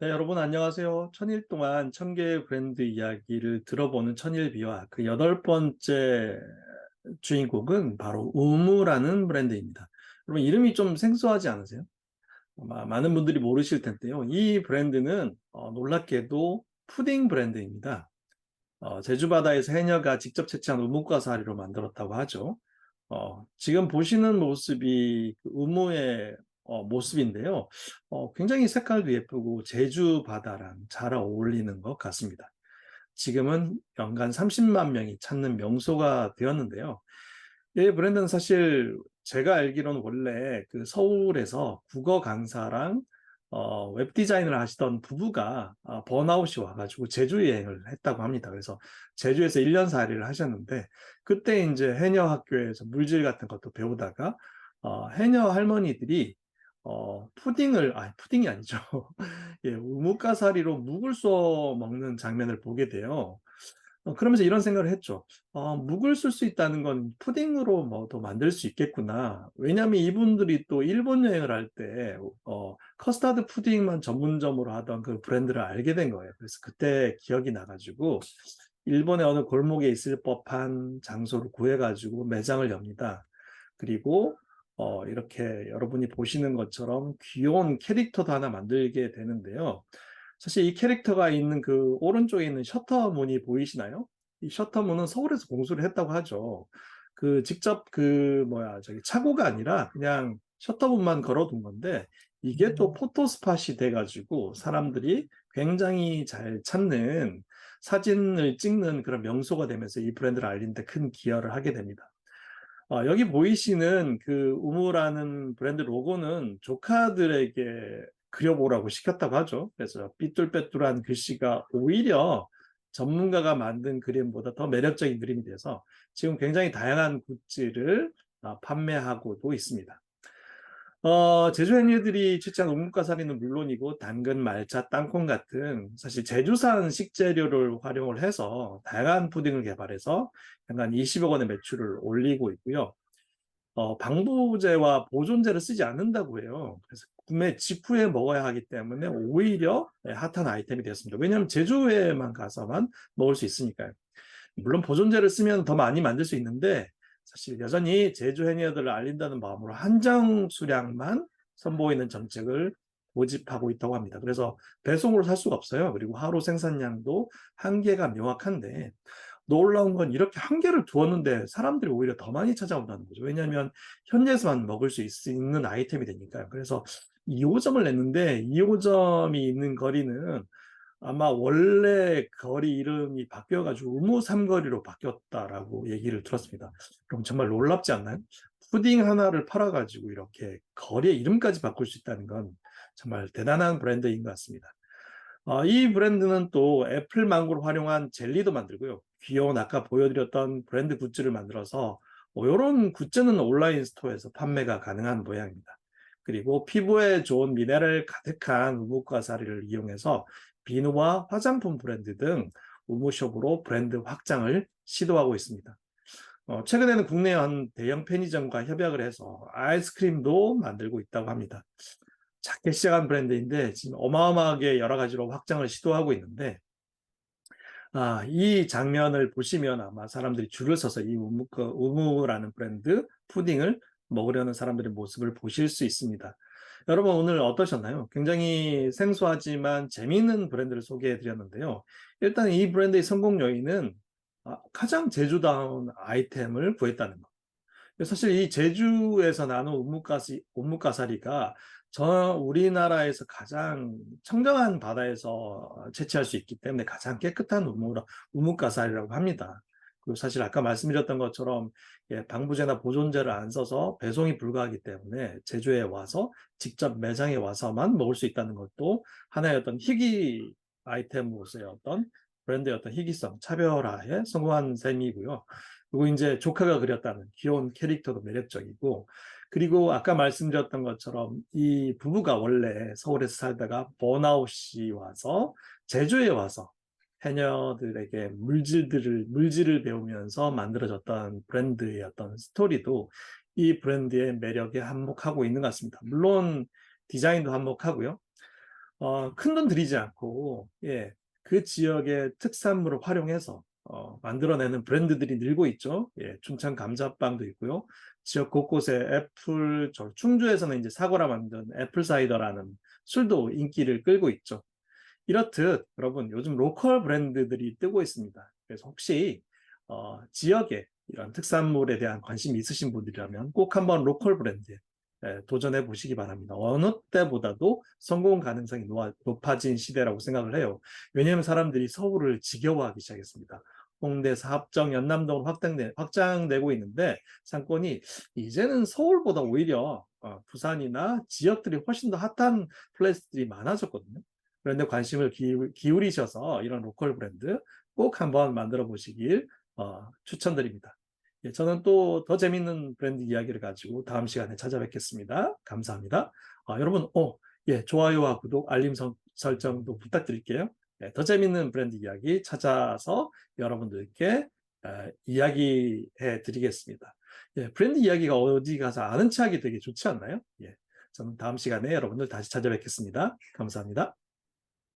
네, 여러분 안녕하세요. 천일 동안 1000개의 브랜드 이야기를 들어보는 천일비와 그 여덟 번째 주인공은 바로 우무라는 브랜드입니다. 여러분 이름이 좀 생소하지 않으세요? 아마 많은 분들이 모르실 텐데요. 이 브랜드는 놀랍게도 푸딩 브랜드입니다. 제주 바다에서 해녀가 직접 채취한 우뭇가사리로 만들었다고 하죠. 지금 보시는 모습이 그 우무의 모습인데요. 굉장히 색깔도 예쁘고 제주 바다랑 잘 어울리는 것 같습니다. 지금은 연간 30만 명이 찾는 명소가 되었는데요. 이 브랜드는 사실 제가 알기로는 원래 그 서울에서 국어 강사랑 웹 디자인을 하시던 부부가 번아웃이 와가지고 제주 여행을 했다고 합니다. 그래서 제주에서 1년 살이를 하셨는데 그때 이제 해녀 학교에서 물질 같은 것도 배우다가 해녀 할머니들이 푸딩이 아니죠. 예, 우뭇가사리로 묵을 쏘 먹는 장면을 보게 돼요. 그러면서 이런 생각을 했죠. 묵을 쓸 수 있다는 건 푸딩으로 뭐도 만들 수 있겠구나. 왜냐하면 이분들이 또 일본 여행을 할 때 커스터드 푸딩만 전문점으로 하던 그 브랜드를 알게 된 거예요. 그래서 그때 기억이 나가지고 일본의 어느 골목에 있을 법한 장소를 구해가지고 매장을 엽니다. 그리고 이렇게 여러분이 보시는 것처럼 귀여운 캐릭터도 하나 만들게 되는데요. 사실 이 캐릭터가 있는 그 오른쪽에 있는 셔터문이 보이시나요? 이 셔터문은 서울에서 공수를 했다고 하죠. 그 직접 저기 차고가 아니라 그냥 셔터문만 걸어둔 건데 이게 또 포토스팟이 돼가지고 사람들이 굉장히 잘 찾는 사진을 찍는 그런 명소가 되면서 이 브랜드를 알리는 데 큰 기여를 하게 됩니다. 여기 보이시는 그 우무라는 브랜드 로고는 조카들에게 그려보라고 시켰다고 하죠. 그래서 삐뚤빼뚤한 글씨가 오히려 전문가가 만든 그림보다 더 매력적인 그림이 돼서 지금 굉장히 다양한 굿즈를 판매하고도 있습니다. 제주 행위들이 취재한 우뭇가사리는 물론이고 당근, 말차, 땅콩 같은 사실 제주산 식재료를 활용을 해서 다양한 푸딩을 개발해서 연간 20억 원의 매출을 올리고 있고요. 방부제와 보존제를 쓰지 않는다고 해요. 그래서 구매 직후에 먹어야 하기 때문에 오히려 핫한 아이템이 되었습니다. 왜냐하면 제주에만 가서만 먹을 수 있으니까요. 물론 보존제를 쓰면 더 많이 만들 수 있는데 사실 여전히 제주 해녀들을 알린다는 마음으로 한정 수량만 선보이는 정책을 고집하고 있다고 합니다. 그래서 배송으로 살 수가 없어요. 그리고 하루 생산량도 한계가 명확한데 놀라운 건 이렇게 한계를 두었는데 사람들이 오히려 더 많이 찾아온다는 거죠. 왜냐하면 현지에서만 먹을 수 있는 아이템이 되니까요. 그래서 2호점을 냈는데 2호점이 있는 거리는 아마 원래 거리 이름이 바뀌어가지고 우무 삼거리로 바뀌었다라고 얘기를 들었습니다. 그럼 정말 놀랍지 않나요? 푸딩 하나를 팔아가지고 이렇게 거리의 이름까지 바꿀 수 있다는 건 정말 대단한 브랜드인 것 같습니다. 이 브랜드는 또 애플 망고를 활용한 젤리도 만들고요. 귀여운 아까 보여드렸던 브랜드 굿즈를 만들어서 이런 굿즈는 온라인 스토어에서 판매가 가능한 모양입니다. 그리고 피부에 좋은 미네랄 가득한 우뭇가사리를 이용해서 비누와 화장품 브랜드 등 우무숍으로 브랜드 확장을 시도하고 있습니다. 최근에는 국내 한 대형 편의점과 협약을 해서 아이스크림도 만들고 있다고 합니다. 작게 시작한 브랜드인데 지금 어마어마하게 여러 가지로 확장을 시도하고 있는데 이 장면을 보시면 아마 사람들이 줄을 서서 이 우무라는 브랜드 푸딩을 먹으려는 사람들의 모습을 보실 수 있습니다. 여러분 오늘 어떠셨나요? 굉장히 생소하지만 재미있는 브랜드를 소개해 드렸는데요. 일단 이 브랜드의 성공 요인은 가장 제주다운 아이템을 구했다는 것. 사실 이 제주에서 나는 우뭇가사리가 우리나라에서 가장 청정한 바다에서 채취할 수 있기 때문에 가장 깨끗한 우뭇가사리라고 합니다. 그리고 사실 아까 말씀드렸던 것처럼 방부제나 보존제를 안 써서 배송이 불가하기 때문에 제주에 와서 직접 매장에 와서만 먹을 수 있다는 것도 하나의 어떤 희귀 아이템으로서의 어떤 브랜드의 어떤 희귀성, 차별화에 성공한 셈이고요. 그리고 이제 조카가 그렸다는 귀여운 캐릭터도 매력적이고, 그리고 아까 말씀드렸던 것처럼 이 부부가 원래 서울에서 살다가 번아웃이 와서 제주에 와서 해녀들에게 물질을 배우면서 만들어졌던 브랜드의 어떤 스토리도 이 브랜드의 매력에 한몫하고 있는 것 같습니다. 물론 디자인도 한몫하고요. 큰 돈 들이지 않고, 예, 그 지역의 특산물을 활용해서 만들어내는 브랜드들이 늘고 있죠. 예, 춘천 감자빵도 있고요. 지역 곳곳에 애플, 충주에서는 이제 사고라 만든 애플 사이더라는 술도 인기를 끌고 있죠. 이렇듯 여러분 요즘 로컬 브랜드들이 뜨고 있습니다. 그래서 혹시 지역에 이런 특산물에 대한 관심이 있으신 분들이라면 꼭 한번 로컬 브랜드에 도전해 보시기 바랍니다. 어느 때보다도 성공 가능성이 높아진 시대라고 생각을 해요. 왜냐하면 사람들이 서울을 지겨워하기 시작했습니다. 홍대, 사업정, 연남동으로 확장되고 있는데 상권이 이제는 서울보다 오히려 부산이나 지역들이 훨씬 더 핫한 플레이스들이 많아졌거든요. 그런데 관심을 기울이셔서 이런 로컬 브랜드 꼭 한번 만들어 보시길 추천드립니다. 예, 저는 또 더 재밌는 브랜드 이야기를 가지고 다음 시간에 찾아뵙겠습니다. 감사합니다. 여러분, 예, 좋아요와 구독, 알림 설정도 부탁드릴게요. 예, 더 재밌는 브랜드 이야기 찾아서 여러분들께 이야기해 드리겠습니다. 예, 브랜드 이야기가 어디 가서 아는 체 하기 되게 좋지 않나요? 예, 저는 다음 시간에 여러분들 다시 찾아뵙겠습니다. 감사합니다.